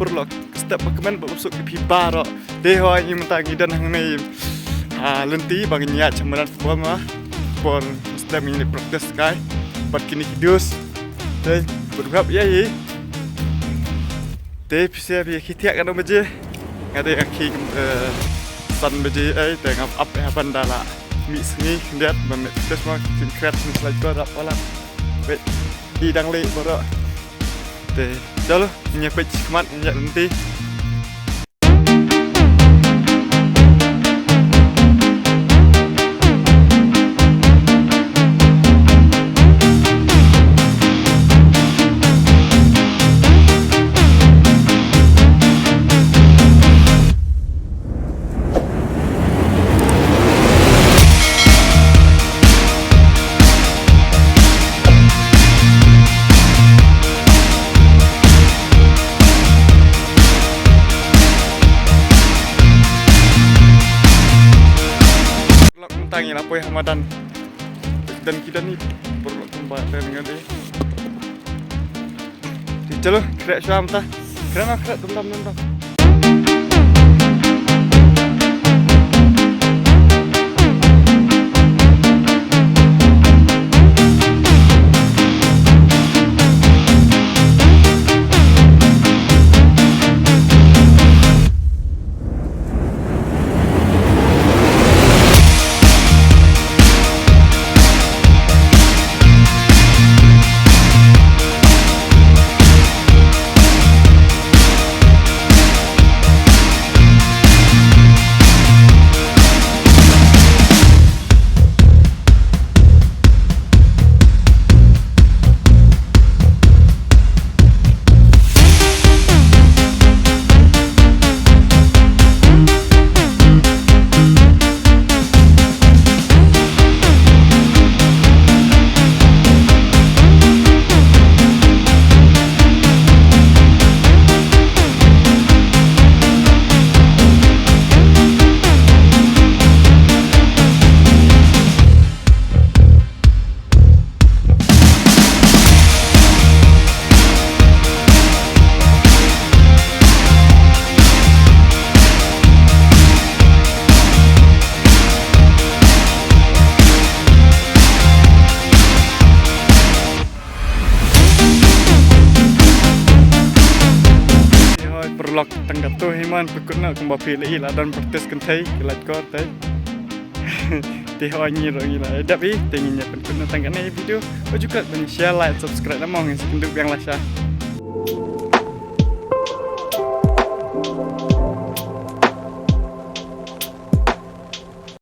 perlu step komen masuk ke pipa ro deh ini mentangi dan hang ni lenti bagi niat cemaran semua mah pon step ini proses kai buat kini kidus deh berharap ya ye deh bisa kita kan aja ada yang ki san beji tengah up bandala mi sini lihat memek terus mah singkat misalnya kau dapat lah di dang le baru deh jalo nyepet kemat nyat nanti tangin apa ya Ramadan dan kita nih perlu kembali dengan dia. Calo, kerja syam ta, kerana kerja tentang. Perlok tangga tu himan pekuna kumba pilih lah dan protes kentai kelat kau tay. Tihoi nyiru lah. Tapi tenginya pekuna tangga ni video. Juga bani share, like, subscribe dan mau ngisi kenduk yang lasah.